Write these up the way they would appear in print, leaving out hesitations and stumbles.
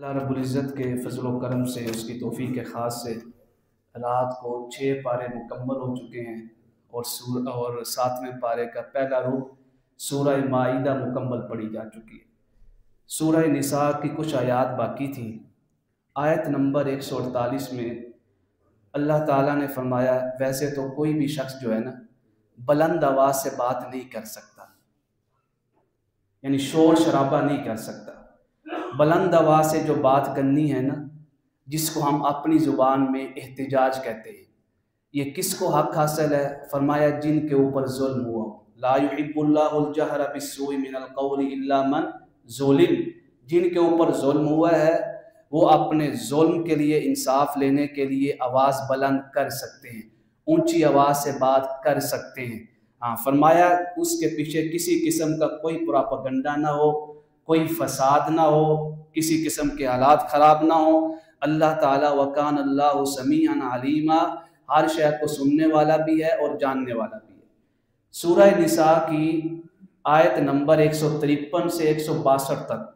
اللہ رب العزت کے فضل و کرم سے، اس کی توفیق خاص سے رات کو 6 پارے مکمل ہو چکے ہیں اور 7ویں پارے کا پہلا رکوع سورہ مائدہ مکمل پڑھی جا چکی ہے۔ سورہ نساء کی کچھ آیات باقی تھیں۔ آیت نمبر 148 میں اللہ تعالیٰ نے فرمایا ویسے تو کوئی بھی شخص جو ہے نا بلند آواز سے بات نہیں کر سکتا، یعنی شور شرابہ نہیں کر سکتا۔ بلند آواز سے جو بات کرنی ہے نا، جس کو ہم اپنی زبان میں احتجاج کہتے ہیں، یہ کس کو حق حاصل ہے؟ فرمایا جن کے اوپر ظلم ہوا ہو۔ لا يحب اللہ الجہر بالسوء من القول الا من ظلم، جن کے اوپر ظلم ہوا ہے وہ اپنے ظلم کے لیے، انصاف لینے کے لیے آواز بلند کر سکتے ہیں، اونچی آواز سے بات کر سکتے ہیں۔ فرمایا اس کے پیچھے کسی قسم کا کوئی پراپیگنڈا نہ ہو، کوئی فساد نہ ہو، کسی قسم کے حالات خراب نہ ہو۔ اللہ تعالیٰ وکان اللہ سمیعا علیما، ہر شے کو سننے والا بھی ہے اور جاننے والا بھی ہے۔ سورہ نساء کی آیت نمبر 153 سے 162 تک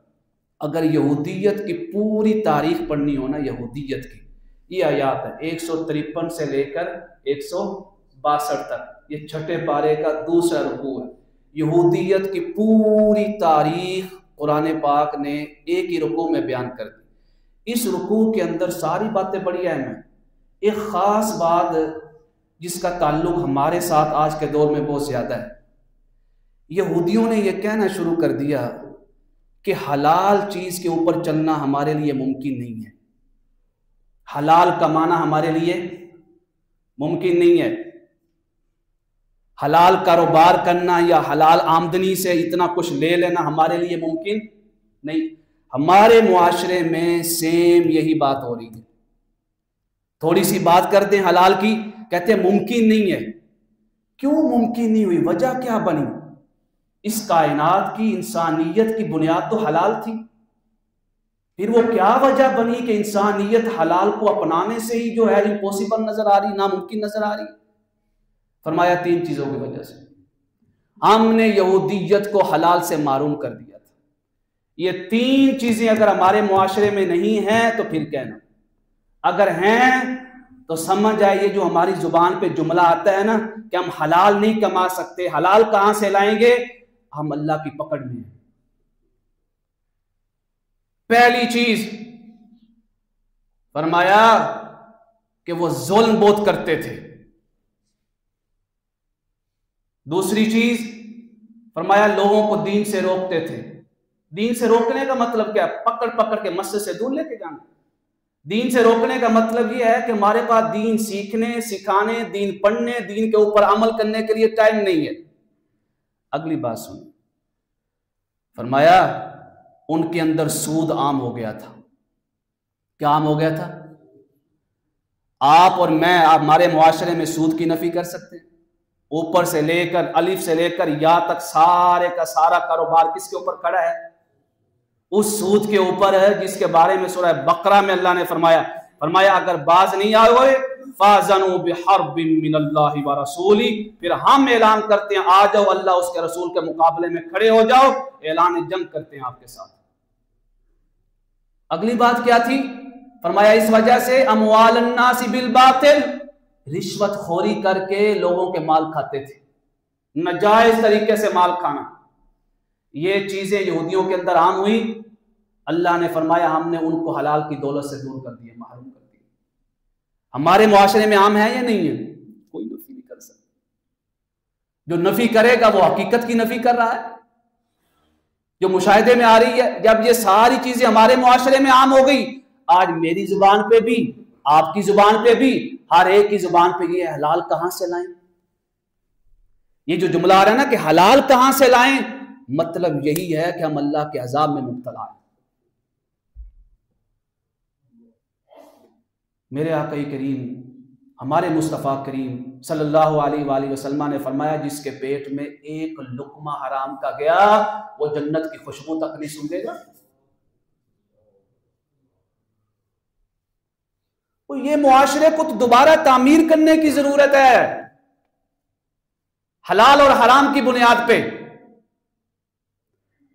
اگر یہودیت کی پوری تاریخ پڑھنی ہو نا، یہودیت کی یہ آیات ہے 153 سے لے کر 162 تک، یہ چھٹے پارے کا دوسرا رکوع ہے۔ یہودیت کی پوری تاریخ قرآن پاک نے ایک ہی رکوع میں بیان کر دی۔ اس رکوع کے اندر ساری باتیں بڑی اہم ہیں۔ ایک خاص بات جس کا تعلق ہمارے ساتھ آج کے دور میں بہت زیادہ ہے، یہودیوں نے یہ کہنا شروع کر دیا کہ حلال چیز کے اوپر چلنا ہمارے لیے ممکن نہیں ہے، حلال کمانا ہمارے لیے ممکن نہیں ہے، حلال کاروبار کرنا یا حلال آمدنی سے اتنا کچھ لے لینا ہمارے لیے ممکن نہیں۔ ہمارے معاشرے میں سیم یہی بات ہو رہی ہے۔ تھوڑی سی بات کرتے ہیں حلال کی، کہتے ہیں ممکن نہیں ہے۔ کیوں ممکن نہیں ہوئی؟ وجہ کیا بنی؟ اس کائنات کی، انسانیت کی بنیاد تو حلال تھی، پھر وہ کیا وجہ بنی کہ انسانیت حلال کو اپنانے سے ہی جو ہے امپوسیبل نظر آ رہی، ناممکن نظر آ رہی؟ فرمایا 3 چیزوں کی وجہ سے ہم نے یہودیت کو حلال سے معروم کر دیا تھا۔ یہ 3 چیزیں اگر ہمارے معاشرے میں نہیں ہیں تو پھر کہنا، اگر ہیں تو سمجھ آئیے جو ہماری زبان پہ جملہ آتا ہے نا کہ ہم حلال نہیں کما سکتے، حلال کہاں سے لائیں گے، ہم اللہ کی پکڑ میں ہیں۔ پہلی چیز فرمایا کہ وہ ظلم بہت کرتے تھے۔ دوسری چیز فرمایا لوگوں کو دین سے روکتے تھے۔ دین سے روکنے کا مطلب کیا؟ پکڑ پکڑ کے مسجد سے دور لے کے جانا۔ دین سے روکنے کا مطلب یہ ہے کہ ہمارے پاس دین سیکھنے، سکھانے، دین پڑھنے، دین کے اوپر عمل کرنے کے لیے ٹائم نہیں ہے۔ اگلی بات سنیں، فرمایا ان کے اندر سود عام ہو گیا تھا۔ کیا عام ہو گیا تھا؟ آپ اور میں ہمارے معاشرے میں سود کی نفی کر سکتے ہیں؟ اوپر سے لے کر، الف سے لے کر یا تک سارے کا سارا کاروبار کس کے اوپر کھڑا ہے؟ اس سود کے اوپر ہے جس کے بارے میں سورہ بقرہ میں اللہ نے فرمایا اگر باز نہیں آئے ہوئے فَأَذَنُوا بِحَرْبٍ مِّنَ اللَّهِ وَرَسُولِهِ، پھر ہم اعلان کرتے ہیں آ جاؤ، اللہ اس کے رسول کے مقابلے میں کھڑے ہو جاؤ، اعلان جنگ کرتے ہیں آپ کے ساتھ۔ اگلی بات کیا تھی؟ فرمایا اس وجہ سے اموال الناس بالباطل، رشوت خوری کر کے لوگوں کے مال کھاتے تھے، ناجائز طریقے سے مال کھانا۔ یہ چیزیں یہودیوں کے اندر عام ہوئی، اللہ نے فرمایا ہم نے ان کو حلال کی دولت سے دور کر دیا، محروم کر دیا۔ ہمارے معاشرے میں عام ہے یا نہیں ہے؟ کوئی نفی نہیں کر سکتا۔ جو نفی کرے گا وہ حقیقت کی نفی کر رہا ہے جو مشاہدے میں آ رہی ہے۔ جب یہ ساری چیزیں ہمارے معاشرے میں عام ہو گئی، آج میری زبان پہ بھی، آپ کی زبان پہ بھی، ہر ایک کی زبان پہ یہ حلال کہاں سے لائیں؟ یہ جو جملہ آ رہا ہے نا کہ حلال کہاں سے لائیں، مطلب یہی ہے کہ ہم اللہ کے عذاب میں مبتلا ہیں۔ میرے آقا کریم، ہمارے مصطفیٰ کریم صلی اللہ علیہ وآلہ وسلم نے فرمایا جس کے پیٹ میں ایک لقمہ حرام کا گیا وہ جنت کی خوشبو تک نہیں سونگھے گا۔ یہ معاشرے کو تو دوبارہ تعمیر کرنے کی ضرورت ہے، حلال اور حرام کی بنیاد پہ۔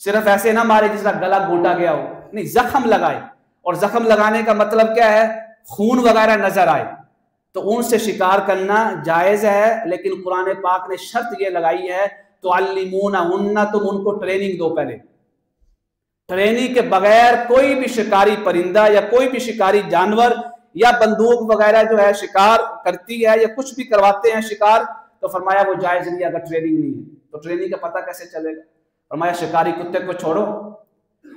صرف ایسے نہ مارے جس کا گلا گھونٹا گیا ہو، نہیں، زخم لگائے. اور زخم لگانے کا مطلب کیا ہے؟ خون وغیرہ نظر آئے تو ان سے شکار کرنا جائز ہے، لیکن قرآن پاک نے شرط یہ لگائی ہے تعلمونہن، تم ان کو ٹریننگ دو. پہلے ٹریننگ کے بغیر کوئی بھی شکاری پرندہ یا کوئی بھی شکاری جانور یا بندوق وغیرہ جو ہے شکار کرتی ہے یا کچھ بھی کرواتے ہیں شکار، تو فرمایا وہ جائز نہیں اگر ٹریننگ نہیں ہے. تو ٹریننگ کا پتہ کیسے چلے گا؟ فرمایا شکاری کتے کو چھوڑو،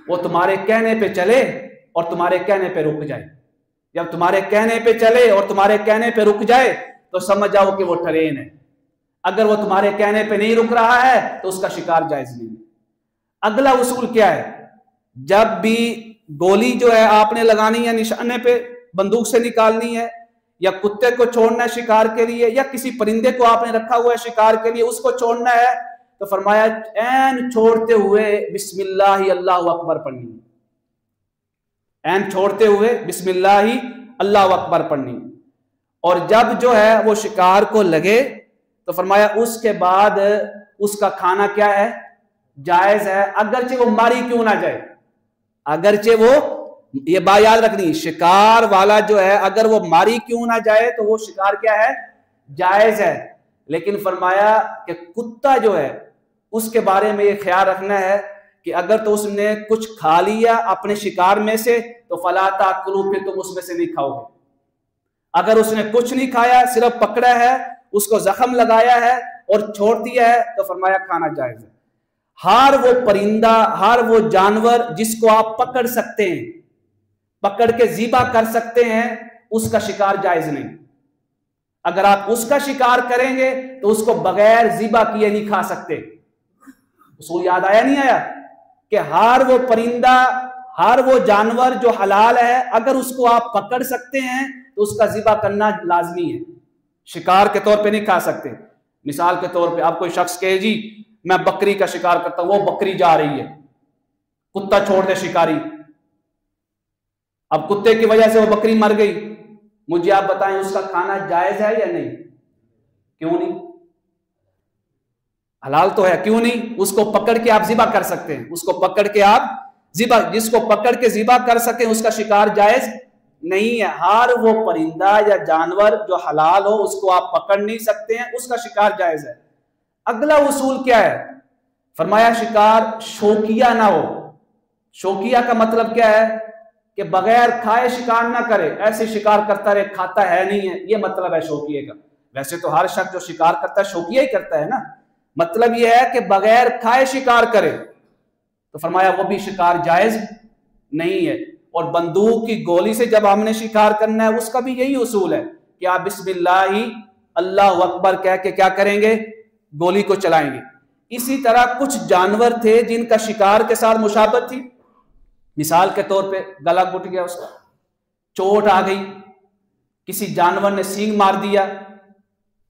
وہ تمہارے کہنے پہ چلے اور تمہارے کہنے پہ رک جائے. جب تمہارے کہنے پہ چلے اور تمہارے کہنے پہ رک جائے تو سمجھ جاؤ کہ وہ ٹرین ہے. اگر وہ تمہارے کہنے پہ نہیں رک رہا ہے تو اس کا شکار جائز نہیں ہے. اگلا اصول کیا ہے؟ جب بھی گولی جو ہے آپ نے لگانی ہے نشانے پہ، بندوق سے نکالنی ہے، یا کتے کو چھوڑنا ہے شکار کے لیے، یا کسی پرندے کو آپ نے رکھا ہوا ہے شکار کے لیے اس کو چھوڑنا ہے، تو فرمایا این چھوڑتے ہوئے بسم اللہ اللہ اکبر پڑھنی. این چھوڑتے ہوئے بسم اللہ اللہ اکبر پڑھنی. اور جب جو ہے وہ شکار کو لگے تو فرمایا اس کے بعد اس کا کھانا کیا ہے؟ جائز ہے، اگرچہ وہ ماری کیوں نہ جائے. اگرچہ وہ، یہ بات یاد رکھنی، شکار والا جو ہے اگر وہ ماری کیوں نہ جائے تو وہ شکار کیا ہے؟ جائز ہے. لیکن فرمایا کہ کتا جو ہے اس کے بارے میں یہ خیال رکھنا ہے کہ اگر تو اس نے کچھ کھا لیا اپنے شکار میں سے تو فلا تاکلوا، پھر تم اس میں سے نہیں کھاؤ گے. اگر اس نے کچھ نہیں کھایا، صرف پکڑا ہے، اس کو زخم لگایا ہے اور چھوڑ دیا ہے تو فرمایا کھانا جائز ہے. ہر وہ پرندہ، ہر وہ جانور جس کو آپ پکڑ سکتے ہیں، پکڑ کے ذبح کر سکتے ہیں، اس کا شکار جائز نہیں. اگر آپ اس کا شکار کریں گے تو اس کو بغیر ذبح کیے نہیں کھا سکتے. اصول یاد آیا نہیں آیا؟ کہ ہر وہ پرندہ، ہر وہ جانور جو حلال ہے، اگر اس کو آپ پکڑ سکتے ہیں تو اس کا ذبح کرنا لازمی ہے، شکار کے طور پہ نہیں کھا سکتے. مثال کے طور پہ آپ کوئی شخص کہے جی میں بکری کا شکار کرتا ہوں، وہ بکری جا رہی ہے، کتا چھوڑ دے شکاری، اب کتے کی وجہ سے وہ بکری مر گئی، مجھے آپ بتائیں اس کا کھانا جائز ہے یا نہیں؟ کیوں نہیں؟ حلال تو ہے، کیوں نہیں؟ اس کو پکڑ کے آپ ذبح کر سکتے ہیں، اس کو پکڑ کے آپ ذبح، جس کو پکڑ کے ذبح کر سکیں اس کا شکار جائز نہیں ہے. ہر وہ پرندہ یا جانور جو حلال ہو اس کو آپ پکڑ نہیں سکتے ہیں، اس کا شکار جائز ہے. اگلا اصول کیا ہے؟ فرمایا شکار شوکیہ نہ ہو. شوکیہ کا مطلب کیا ہے؟ کہ بغیر کھائے شکار نہ کرے، ایسے شکار کرتا رہے، کھاتا ہے نہیں ہے، یہ مطلب ہے شوکیہ کا. ویسے تو ہر شخص جو شکار کرتا ہے شوکیہ ہی کرتا ہے نا، مطلب یہ ہے کہ بغیر کھائے شکار کرے تو فرمایا وہ بھی شکار جائز نہیں ہے. اور بندوق کی گولی سے جب ہم نے شکار کرنا ہے اس کا بھی یہی اصول ہے کہ آپ بسم اللہ اللہ اکبر کہہ کے کیا کریں گے؟ گولی کو چلائیں گے. اسی طرح کچھ جانور تھے جن کا شکار کے ساتھ مشابہت تھی. مثال کے طور پہ گلا گھٹ گیا، اس کا چوٹ آ گئی، کسی جانور نے سینگ مار دیا،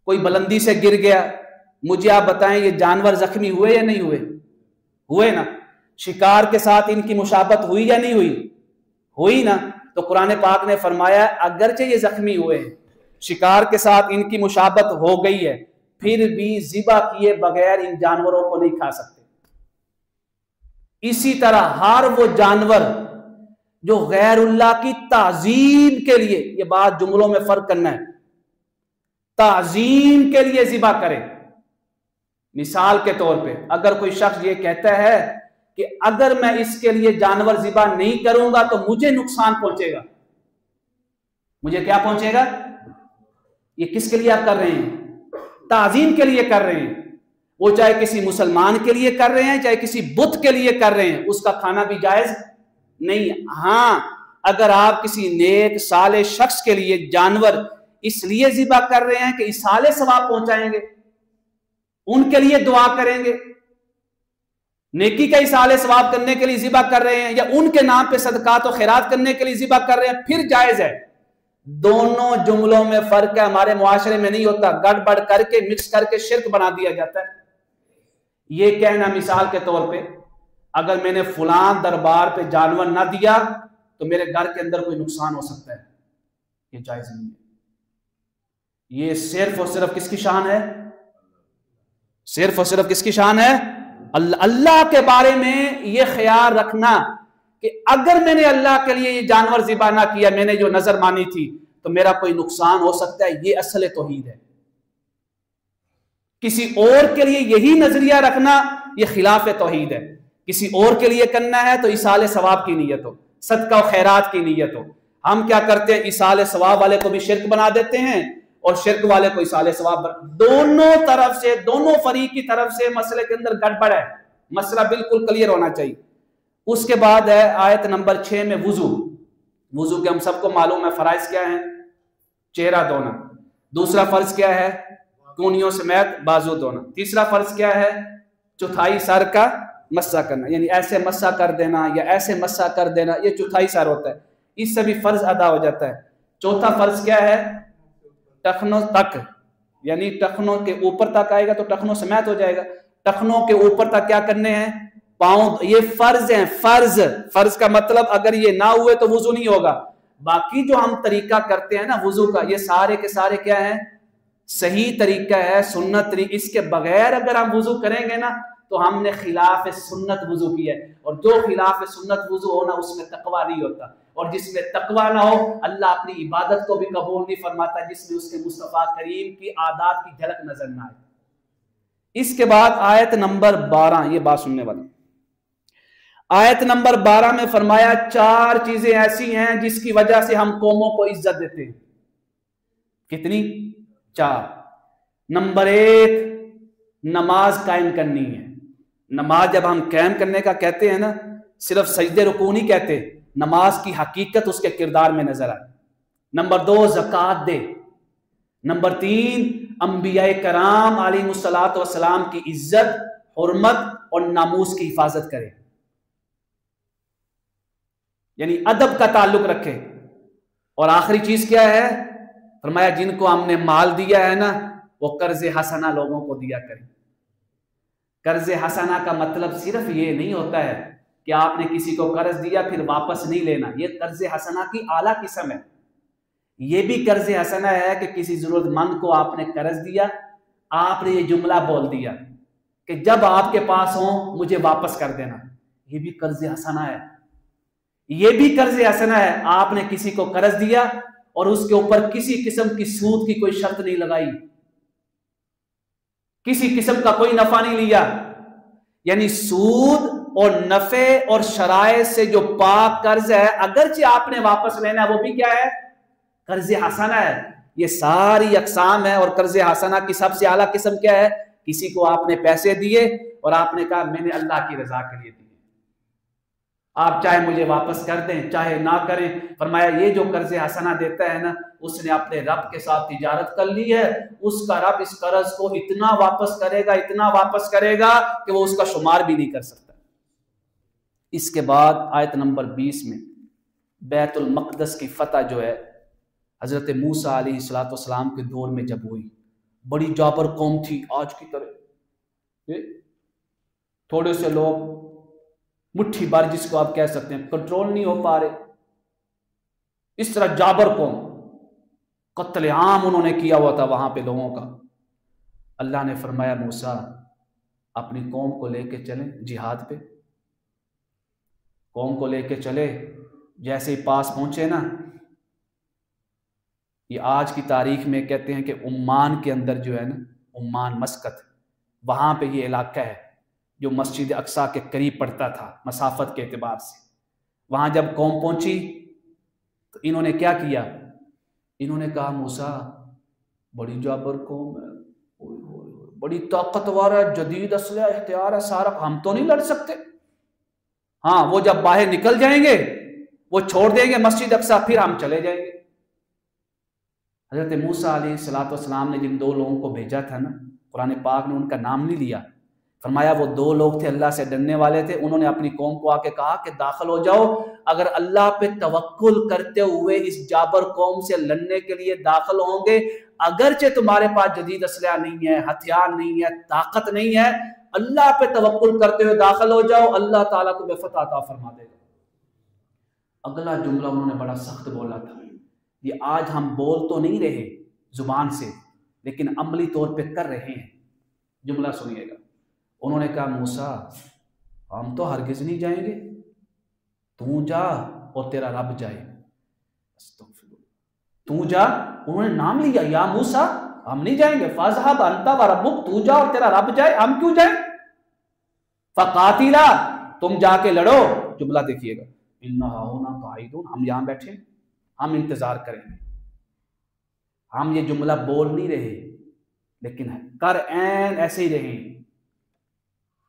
کوئی بلندی سے گر گیا، مجھے آپ بتائیں یہ جانور زخمی ہوئے یا نہیں ہوئے؟ ہوئے نا. شکار کے ساتھ ان کی مشابہت ہوئی یا نہیں ہوئی؟ ہوئی نا. تو قرآن پاک نے فرمایا اگرچہ یہ زخمی ہوئے ہیں، شکار کے ساتھ ان کی مشابہت ہو گئی ہے، پھر بھی ذبح کیے بغیر ان جانوروں کو نہیں کھا سکتے. اسی طرح ہر وہ جانور جو غیر اللہ کی تعظیم کے لیے، یہ بات جملوں میں فرق کرنا ہے، تعظیم کے لیے ذبح کرے. مثال کے طور پہ اگر کوئی شخص یہ کہتا ہے کہ اگر میں اس کے لیے جانور ذبح نہیں کروں گا تو مجھے نقصان پہنچے گا، مجھے کیا پہنچے گا؟ یہ کس کے لیے آپ کر رہے ہیں؟ تعظیم کے لیے کر رہے ہیں. وہ چاہے کسی مسلمان کے لیے کر رہے ہیں چاہے کسی بت کے لیے کر رہے ہیں، اس کا کھانا بھی جائز نہیں. ہاں اگر آپ کسی نیک صالح شخص کے لیے جانور اس لیے ذبح کر رہے ہیں کہ ایصال ثواب پہنچائیں گے، ان کے لیے دعا کریں گے، نیکی کا ایصال ثواب کرنے کے لیے ذبح کر رہے ہیں، یا ان کے نام پہ صدقات و خیرات کرنے کے لیے ذبح کر رہے ہیں، پھر جائز ہے. دونوں جملوں میں فرق ہے. ہمارے معاشرے میں نہیں ہوتا، گڑبڑ کر کے مکس کر کے شرک بنا دیا جاتا ہے. یہ کہنا مثال کے طور پہ اگر میں نے فلاں دربار پہ جانور نہ دیا تو میرے گھر کے اندر کوئی نقصان ہو سکتا ہے، یہ جائز نہیں ہے. یہ صرف اور صرف کس کی شان ہے؟ صرف اور صرف کس کی شان ہے؟ اللہ کے بارے میں یہ خیال رکھنا کہ اگر میں نے اللہ کے لیے یہ جانور ذبح نہ کیا، میں نے جو نظر مانی تھی، تو میرا کوئی نقصان ہو سکتا ہے، یہ اصل توحید ہے۔ کسی اور کے لیے یہی نظریہ رکھنا یہ خلاف توحید ہے۔ کسی اور کے لیے کرنا ہے تو ایصال ثواب کی نیت ہو، صدقہ و خیرات کی نیت ہو۔ ہم کیا کرتے ہیں، ایصال ثواب والے کو بھی شرک بنا دیتے ہیں اور شرک والے کو ایصال ثواب دونوں طرف سے، دونوں فریق کی طرف سے مسئلے کے اندر گڑبڑ ہے۔ مسئلہ بالکل کلیئر ہونا چاہیے۔ اس کے بعد ہے آیت نمبر 6 میں وضو۔ وضو کے ہم سب کو معلوم ہے فرائض کیا ہیں، چہرہ دھونا۔ دوسرا فرض کیا ہے، کونیوں سمیت بازو دھونا۔ تیسرا فرض کیا ہے، چوتھائی سر کا مسح کرنا، یعنی ایسے مسح کر دینا یا ایسے مسح کر دینا، یہ چوتھائی سر ہوتا ہے، اس سے بھی فرض ادا ہو جاتا ہے۔ چوتھا فرض کیا ہے، ٹخنوں تک، یعنی ٹخنوں کے اوپر تک آئے گا تو ٹخنوں سمیت ہو جائے گا۔ ٹخنوں کے اوپر تک کیا کرنے ہیں، پاؤں، یہ فرض ہیں۔ فرض کا مطلب اگر یہ نہ ہوئے تو وضو نہیں ہوگا۔ باقی جو ہم طریقہ کرتے ہیں نا وضو کا، یہ سارے کے سارے کیا ہیں، صحیح طریقہ ہے، سنت طریقہ۔ اس کے بغیر اگر ہم وضو کریں گے نا تو ہم نے خلاف سنت وضو کیا ہے، اور جو خلاف سنت وضو ہونا اس میں تقویٰ نہیں ہوتا، اور جس میں تقویٰ نہ ہو اللہ اپنی عبادت کو بھی قبول نہیں فرماتا، جس میں اس کے مصطفیٰ کریم کی عادات کی جھلک نظر نہ آئے۔ اس کے بعد آیت نمبر 12، یہ بات سننے والی آیت نمبر 12 میں فرمایا 4 چیزیں ایسی ہیں جس کی وجہ سے ہم قوموں کو عزت دیتے ہیں۔ کتنی؟ 4۔ نمبر 1 نماز قائم کرنی ہے۔ نماز جب ہم قائم کرنے کا کہتے ہیں نا، صرف سجدے رکوع نہیں کہتے، نماز کی حقیقت اس کے کردار میں نظر آئے۔ نمبر 2 زکوٰۃ دے۔ نمبر 3 انبیاء کرام علیہ الصلوۃ والسلام کی عزت، حرمت اور ناموس کی حفاظت کرے، یعنی ادب کا تعلق رکھے۔ اور آخری چیز کیا ہے، فرمایا جن کو ہم نے مال دیا ہے نا وہ قرض حسنہ لوگوں کو دیا کریں۔ قرض حسنہ کا مطلب صرف یہ نہیں ہوتا ہے کہ آپ نے کسی کو قرض دیا پھر واپس نہیں لینا، یہ قرض حسنہ کی اعلیٰ قسم ہے۔ یہ بھی قرض حسنہ ہے کہ کسی ضرورت مند کو آپ نے قرض دیا، آپ نے یہ جملہ بول دیا کہ جب آپ کے پاس ہوں مجھے واپس کر دینا، یہ بھی قرض حسنہ ہے۔ یہ بھی قرض حسنہ ہے، آپ نے کسی کو قرض دیا اور اس کے اوپر کسی قسم کی سود کی کوئی شرط نہیں لگائی، کسی قسم کا کوئی نفع نہیں لیا، یعنی سود اور نفع اور شرائط سے جو پاک قرض ہے، اگرچہ آپ نے واپس لینا ہے، وہ بھی کیا ہے، قرض حسنہ ہے۔ یہ ساری اقسام ہے، اور قرض حسنہ کی سب سے اعلیٰ قسم کیا ہے، کسی کو آپ نے پیسے دیے اور آپ نے کہا میں نے اللہ کی رضا کے لیے دیے، آپ چاہے مجھے واپس کر دیں چاہے نہ کریں۔ فرمایا یہ جو قرض حسنہ دیتا ہے نا، اس نے اپنے رب کے ساتھ تجارت کر لی ہے، اس کا رب اس قرض کو اتنا واپس کرے گا، اتنا واپس کرے گا کہ وہ اس کا شمار بھی نہیں کر سکتا۔ اس کے بعد آیت نمبر 20 میں بیت المقدس کی فتح جو ہے حضرت موسیٰ علیہ السلام کے دور میں جب ہوئی، بڑی جابر قوم تھی، آج کی طرح تھوڑے سے لوگ مٹھی بھر جس کو آپ کہہ سکتے ہیں کنٹرول نہیں ہو پا رہے، اس طرح جابر قوم، قتل عام انہوں نے کیا ہوا تھا وہاں پہ لوگوں کا۔ اللہ نے فرمایا موسیٰ اپنی قوم کو لے کے چلیں جہاد پہ۔ قوم کو لے کے چلے، جیسے ہی پاس پہنچے نا، یہ آج کی تاریخ میں کہتے ہیں کہ عمان کے اندر جو ہے نا، عمان مسقط، وہاں پہ یہ علاقہ ہے جو مسجد اقصیٰ کے قریب پڑتا تھا مسافت کے اعتبار سے۔ وہاں جب قوم پہنچی تو انہوں نے کیا کیا، انہوں نے کہا موسیٰ بڑی جابر قوم ہے، بڑی طاقتور ہے، جدید اسلحہ اختیار ہے سارا، ہم تو نہیں لڑ سکتے۔ ہاں وہ جب باہر نکل جائیں گے، وہ چھوڑ دیں گے مسجد اقصیٰ، پھر ہم چلے جائیں گے۔ حضرت موسیٰ علیہ السلام نے جن 2 لوگوں کو بھیجا تھا نا، قرآن پاک نے ان کا نام نہیں لیا، فرمایا وہ 2 لوگ تھے اللہ سے ڈرنے والے تھے، انہوں نے اپنی قوم کو آ کے کہا کہ داخل ہو جاؤ، اگر اللہ پہ توکل کرتے ہوئے اس جابر قوم سے لڑنے کے لیے داخل ہوں گے، اگرچہ تمہارے پاس جدید اسلحہ نہیں ہے، ہتھیار نہیں ہے، طاقت نہیں ہے، اللہ پہ توکل کرتے ہوئے داخل ہو جاؤ، اللہ تعالیٰ تمہیں فتح عطا فرما دے گا۔ اگلا جملہ انہوں نے بڑا سخت بولا تھا، یہ آج ہم بول تو نہیں رہے زبان سے لیکن عملی طور پہ کر رہے ہیں۔ جملہ سنیے گا، انہوں نے کہا موسیٰ ہم تو ہرگز نہیں جائیں گے، تو جا اور تیرا رب جائے۔ تو جا، انہوں نے نام لیا، یا موسیٰ ہم نہیں جائیں گے، فاذهب انت وربک، تو جا اور تیرا رب جائے، ہم کیوں جائیں؟ فقاتلا، تم جا کے لڑو۔ جملہ دیکھیے گا، انا ہاہنا قاعدون، ہم یہاں بیٹھے، ہم انتظار کریں گے۔ ہم یہ جملہ بول نہیں رہے، لیکن کر عین ایسے ہی رہے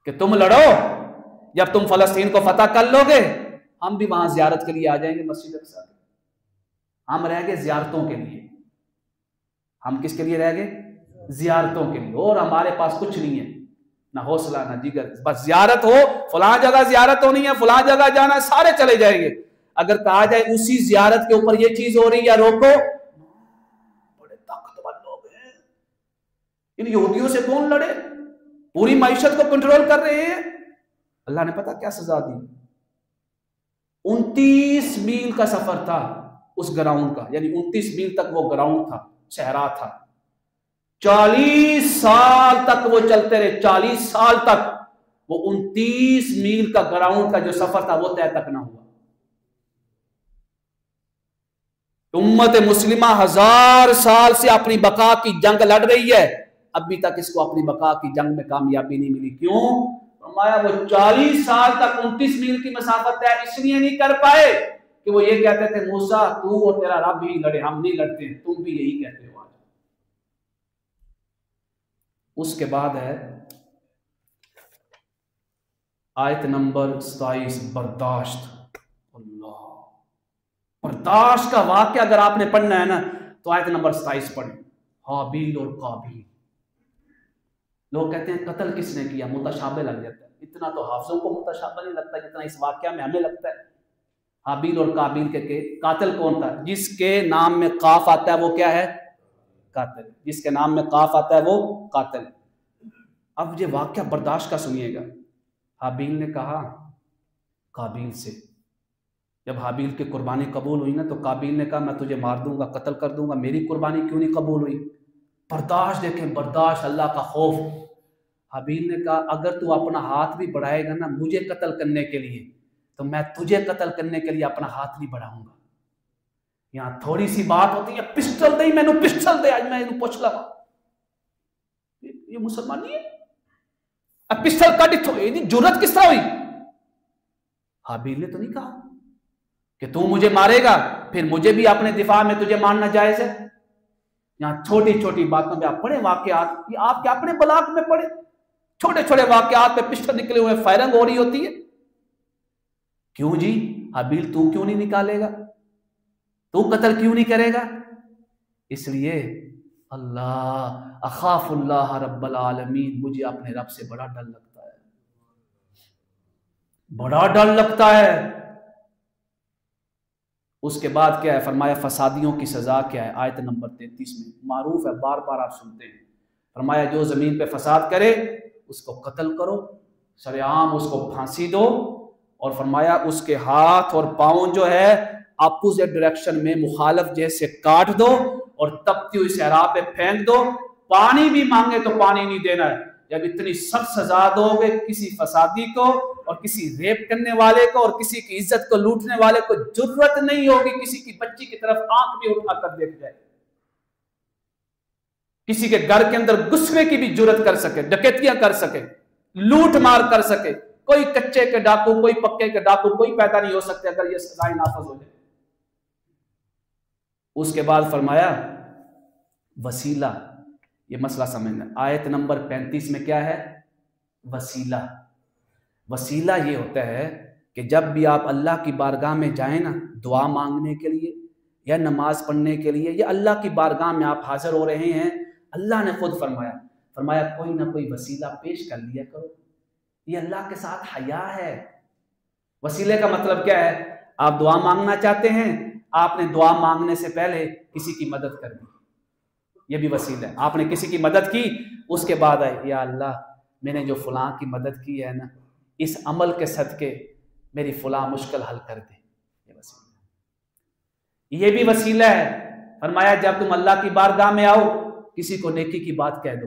کہ تم لڑو، جب تم فلسطین کو فتح کر لو گے ہم بھی وہاں زیارت کے لیے آ جائیں گے مسجد اقصی۔ ہم رہ گئے زیارتوں کے لیے، ہم کس کے لیے رہ گئے؟ زیارتوں کے لیے، اور ہمارے پاس کچھ نہیں ہے، نہ حوصلہ نہ جگر، بس زیارت ہو، فلاں جگہ زیارت ہونی ہے، فلاں جگہ جانا ہے، سارے چلے جائیں گے۔ اگر کہا جائے اسی زیارت کے اوپر یہ چیز ہو رہی یا روکو، بڑے طاقتور لوگ ہیں، ان یہودیوں سے کون لڑے، پوری معیشت کو کنٹرول کر رہے ہیں۔ اللہ نے پتہ کیا سزا دی؟ 29 میل کا سفر تھا اس گراؤنڈ کا، یعنی 29 میل تک وہ گراؤنڈ تھا، صحرا تھا، 40 سال تک وہ چلتے رہے، 40 سال تک وہ 29 میل کا گراؤنڈ کا جو سفر تھا وہ طے تک نہ ہوا۔ امت مسلمہ 1000 سال سے اپنی بقا کی جنگ لڑ رہی ہے، ابھی تک اس کو اپنی بقا کی جنگ میں کامیابی نہیں ملی۔ کیوں؟ فرمایا وہ 40 سال تک 29 میل کی مسافت طے اس لیے نہیں کر پائے کہ وہ یہ کہتے تھے موسیٰ تو اور تیرا رب ہی لڑے، ہم نہیں لڑتے ہیں، تم بھی یہی کہتے ہو۔ اس کے بعد ہے آیت نمبر 27، برداشت۔ اللہ، برداشت کا واقعہ اگر آپ نے پڑھنا ہے نا تو آیت نمبر 27 پڑھیں، حابیل اور قابیل۔ لوگ کہتے ہیں قتل کس نے کیا، متشابہ لگ جاتا ہے، اتنا تو حافظوں کو متشابہ نہیں لگتا جتنا اس واقعہ میں ہمیں لگتا ہے۔ حابیل اور قابیل کے قاتل کون تھا؟ جس کے نام میں قاف آتا ہے وہ کیا ہے؟ قاتل۔ جس کے نام میں قاف آتا ہے وہ قاتل۔ اب یہ واقعہ برداشت کا سنیے گا۔ حابیل نے کہا قابیل سے، جب حابیل کی قربانی قبول ہوئی نا تو قابیل نے کہا میں تجھے مار دوں گا، قتل کر دوں گا، میری قربانی کیوں نہیں قبول ہوئی؟ برداشت دیکھیں، برداشت، اللہ کا خوف۔ حابیل نے کہا اگر تو اپنا ہاتھ بھی بڑھائے گا نا مجھے قتل کرنے کے لیے تو میں تجھے قتل کرنے کے لیے اپنا ہاتھ نہیں بڑھاؤں گا۔ یہاں تھوڑی سی بات ہوتی ہے، پسٹل دے، میں نے پسٹل دے، آج میں انہوں پوچھ لگا، یہ مسلمان نہیں ہے، اب پسٹل کٹ اتھو، یہ جرت کس طرح ہوئی؟ حابیل نے تو نہیں کہا کہ تو مجھے مارے گا پھر مجھے بھی اپنے دفاع میں تجھے مارنا جائز ہے۔ یہاں چھوٹی چھوٹی باتوں پہ آپ پڑھیں واقعات، یہ آپ کے اپنے بلاغ میں پڑھیں، چھوٹے چھوٹے واقعات پہ پسٹل نکلے ہوئے فائرنگ ہو رہی ہوتی ہے۔ کیوں جی حابیل تو کیوں نہیں نکالے گا، تو قتل کیوں نہیں کرے گا؟ اس لیے اللہ اخاف اللہ رب العالمین، مجھے اپنے رب سے بڑا ڈر لگتا ہے، بڑا ڈر لگتا ہے۔ اس کے بعد کیا ہے؟ فرمایا فسادیوں کی سزا کیا ہے؟ آیت نمبر 33 میں معروف ہے، بار بار آپ سنتے ہیں۔ فرمایا جو زمین پہ فساد کرے اس کو قتل کرو، سرعام اس کو پھانسی دو، اور فرمایا اس کے ہاتھ اور پاؤں جو ہے اپوزٹ ڈائریکشن میں مخالف جیسے کاٹ دو اور تپتی ہوئی صحرا پہ پھینک دو، پانی بھی مانگے تو پانی نہیں دینا ہے۔ جب اتنی سخت سزا دو گے کسی فسادی کو اور کسی ریپ کرنے والے کو اور کسی کی عزت کو لوٹنے والے کو، جرت نہیں ہوگی کسی کی بچی کی طرف آنکھ بھی اٹھا کر دیکھ جائے، کسی کے گھر کے اندر گھسنے کی بھی جرت کر سکے، ڈکیتیاں کر سکے، لوٹ مار کر سکے۔ کوئی کچے کے ڈاکو، کوئی پکے کے ڈاکو کوئی پیدا نہیں ہو سکتے اگر یہ سزائیں نافذ ہو جائے۔ اس کے بعد فرمایا وسیلہ، یہ مسئلہ سمجھنا، آیت نمبر 35 میں کیا ہے؟ وسیلہ۔ وسیلہ یہ ہوتا ہے کہ جب بھی آپ اللہ کی بارگاہ میں جائیں نا دعا مانگنے کے لیے یا نماز پڑھنے کے لیے یا اللہ کی بارگاہ میں آپ حاضر ہو رہے ہیں، اللہ نے خود فرمایا کوئی نہ کوئی وسیلہ پیش کر لیا کرو، یہ اللہ کے ساتھ حیا ہے۔ وسیلے کا مطلب کیا ہے؟ آپ دعا مانگنا چاہتے ہیں، آپ نے دعا مانگنے سے پہلے کسی کی مدد کر دی، یہ بھی وسیلہ ہے۔ آپ نے کسی کی مدد کی، اس کے بعد آئے یا اللہ میں نے جو فلاں کی مدد کی ہے نا، اس عمل کے صدقے میری فلاں مشکل حل کر دے، یہ وسیلہ ہے، یہ بھی وسیلہ ہے۔ فرمایا جب تم اللہ کی بارگاہ میں آؤ کسی کو نیکی کی بات کہہ دو،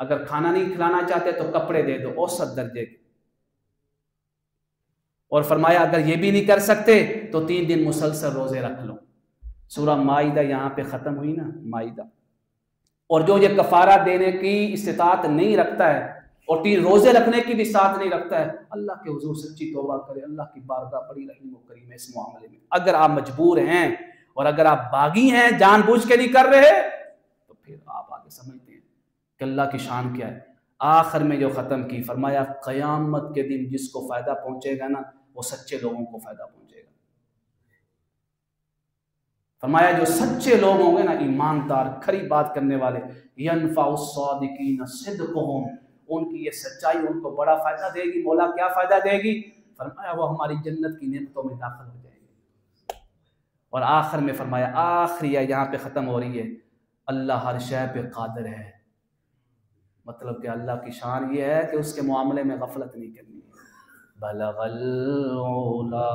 اگر کھانا نہیں کھلانا چاہتے تو کپڑے دے دو اوسط درجے کے، اور فرمایا اگر یہ بھی نہیں کر سکتے تو 3 دن مسلسل روزے رکھ لو۔ سورہ مائدہ یہاں پہ ختم ہوئی نا، مائدہ۔ اور جو یہ کفارہ دینے کی استطاعت نہیں رکھتا ہے اور 3 روزے رکھنے کی بھی ساتھ نہیں رکھتا ہے، اللہ کے حضور سچی توبہ کرے، اللہ کی بارگاہ بڑی رحیم و کریم ہے اس معاملے میں۔ اگر آپ مجبور ہیں اور اگر آپ باغی ہیں، جان بوجھ کے نہیں کر رہے، تو پھر آپ آگے سمجھتے ہیں کہ اللہ کی شان کیا ہے۔ آخر میں جو ختم کی، فرمایا قیامت کے دن جس کو فائدہ پہنچے گا نا، وہ سچے لوگوں کو فائدہ پہنچے گا۔ فرمایا جو سچے لوگ ہوں گے نا، ایماندار کھری بات کرنے والے، ينفع الصادقین صدقہم، ان کی یہ سچائی ان کو بڑا فائدہ دے گی۔ مولا کیا فائدہ دے گی؟ فرمایا وہ ہماری جنت کی نعمتوں میں داخل ہو جائے گی۔ اور آخر میں فرمایا، آخری یہاں پہ ختم ہو رہی ہے، اللہ ہر شے پہ قادر ہے۔ مطلب کہ اللہ کی شان یہ ہے کہ اس کے معاملے میں غفلت نہیں کرنی ہے۔ بلغ العلا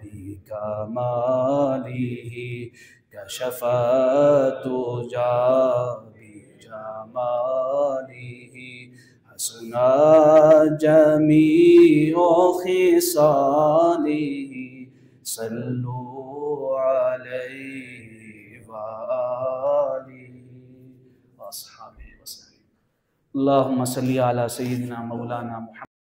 بکمالہ کشف الدجی بجمالہ حسن جمیع خصالہ صلوا علیہ وآلہ وأصحابہ وسلم۔ اللہم صلی علی سیدنا مولانا محمد